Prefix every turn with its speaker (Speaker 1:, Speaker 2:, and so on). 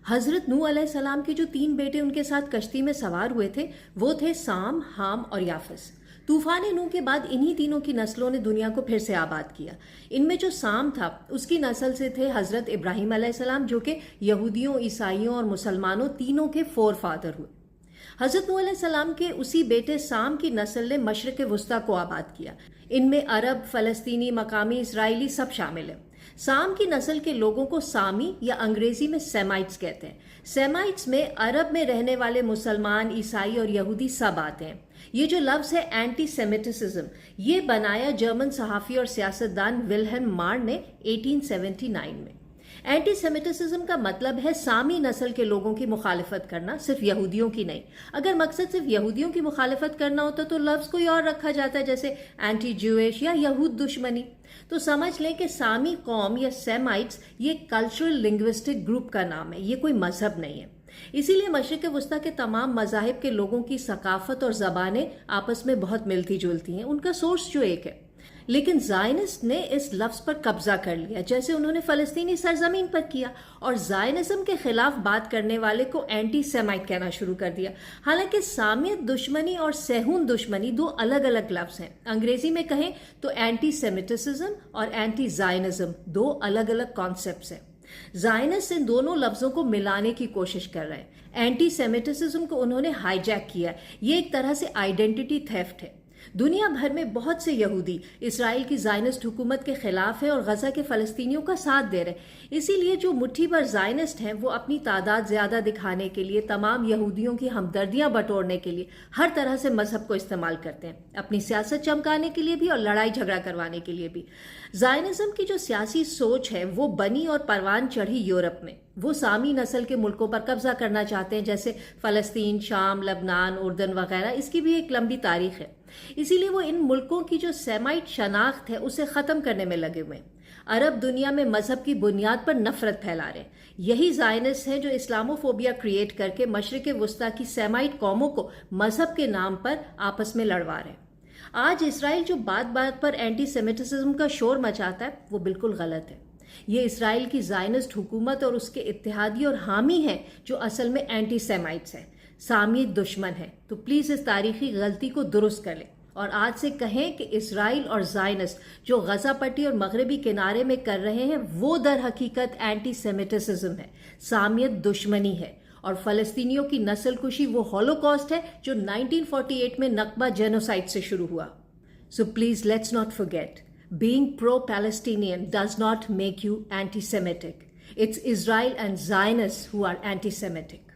Speaker 1: حضرت نوح علیہ السلام کے جو 3 بیٹے ان کے ساتھ کشتی میں سوار ہوئے تھے وہ تھے سام، حام اور یافس۔ طوفان نوح کے بعد انہی تینوں کی نسلوں نے دنیا کو پھر سے آباد کیا۔ ان میں جو سام تھا اس کی نسل سے تھے حضرت ابراہیم علیہ السلام، جو کہ یہودیوں، عیسائیوں اور مسلمانوں تینوں کے فور فادر ہوئے۔ حضرت نوح علیہ السلام کے اسی بیٹے سام کی نسل نے مشرق وسطیٰ کو آباد کیا۔ ان میں عرب، فلسطینی، مقامی اسرائیلی سب شامل ہیں۔ سام کی نسل کے لوگوں کو سامی یا انگریزی میں سیمائٹس کہتے ہیں۔ سیمائٹس میں عرب میں رہنے والے مسلمان، عیسائی اور یہودی سب آتے ہیں۔ یہ جو لفظ ہے اینٹی سیمیٹسزم، یہ بنایا جرمن صحافی اور سیاستدان ولہلم مار نے 1879 میں۔ اینٹی سیمیٹسزم کا مطلب ہے سامی نسل کے لوگوں کی مخالفت کرنا، صرف یہودیوں کی نہیں۔ اگر مقصد صرف یہودیوں کی مخالفت کرنا ہوتا تو لفظ کوئی اور رکھا جاتا ہے، جیسے اینٹی جویش یا یہود دشمنی۔ تو سمجھ لیں کہ سامی قوم یا سیمائٹس یہ کلچرل لنگوسٹک گروپ کا نام ہے، یہ کوئی مذہب نہیں ہے۔ اسی لیے مشرق وسطیٰ کے تمام مذاہب کے لوگوں کی ثقافت اور زبانیں آپس میں بہت ملتی جلتی ہیں، ان کا سورس جو ایک ہے۔ لیکن زائنسٹ نے اس لفظ پر قبضہ کر لیا، جیسے انہوں نے فلسطینی سرزمین پر کیا، اور زائنزم کے خلاف بات کرنے والے کو اینٹی سیمائٹ کہنا شروع کر دیا۔ حالانکہ سامیت دشمنی اور سہون دشمنی 2 الگ الگ لفظ ہیں۔ انگریزی میں کہیں تو اینٹی سیمیٹسزم اور اینٹی زائنزم 2 الگ الگ کانسیپٹس ہیں۔ زائنسٹ ان دونوں لفظوں کو ملانے کی کوشش کر رہے ہیں۔ اینٹی سیمیٹسزم کو انہوں نے ہائی جیک کیا، یہ ایک طرح سے آئیڈینٹی تھیفٹ ہے۔ دنیا بھر میں بہت سے یہودی اسرائیل کی زائنسٹ حکومت کے خلاف ہیں اور غزہ کے فلسطینیوں کا ساتھ دے رہے ہیں۔ اسی لیے جو مٹھی بھر زائنسٹ ہیں وہ اپنی تعداد زیادہ دکھانے کے لیے، تمام یہودیوں کی ہمدردیاں بٹورنے کے لیے ہر طرح سے مذہب کو استعمال کرتے ہیں، اپنی سیاست چمکانے کے لیے بھی اور لڑائی جھگڑا کروانے کے لیے بھی۔ زائنزم کی جو سیاسی سوچ ہے وہ بنی اور پروان چڑھی یورپ میں۔ وہ سامی نسل کے ملکوں پر قبضہ کرنا چاہتے ہیں، جیسے فلسطین، شام، لبنان، اردن وغیرہ۔ اس کی بھی ایک لمبی تاریخ ہے۔ اسی لیے وہ ان ملکوں کی جو سیمائٹ شناخت ہے اسے ختم کرنے میں لگے ہوئے ہیں۔ عرب دنیا میں مذہب کی بنیاد پر نفرت پھیلا رہے ہیں۔ یہی زائنسٹ ہیں جو اسلاموفوبیا کریٹ کر کے مشرق وسطیٰ کی سیمائٹ قوموں کو مذہب کے نام پر آپس میں لڑوا رہے ہیں۔ آج اسرائیل جو بات بات پر اینٹی سیمیٹسزم کا شور مچاتا ہے وہ بالکل غلط ہے۔ یہ اسرائیل کی زائنسٹ حکومت اور اس کے اتحادی اور حامی ہیں جو اصل میں اینٹی سیمائٹس ہیں، سامیت دشمن ہیں۔ تو پلیز اس تاریخی غلطی کو درست کر لیں اور آج سے کہیں کہ اسرائیل اور زائنسٹ جو غزہ پٹی اور مغربی کنارے میں کر رہے ہیں وہ در حقیقت اینٹی سیمیٹسزم ہے، سامیت دشمنی ہے، اور فلسطینیوں کی نسل کشی وہ ہولوکاسٹ ہے جو 1948 میں نقبہ جینوسائڈ سے شروع ہوا۔ So please let's not forget, being pro-Palestinian does not make you anti-Semitic. It's Israel and Zionists who are anti-Semitic.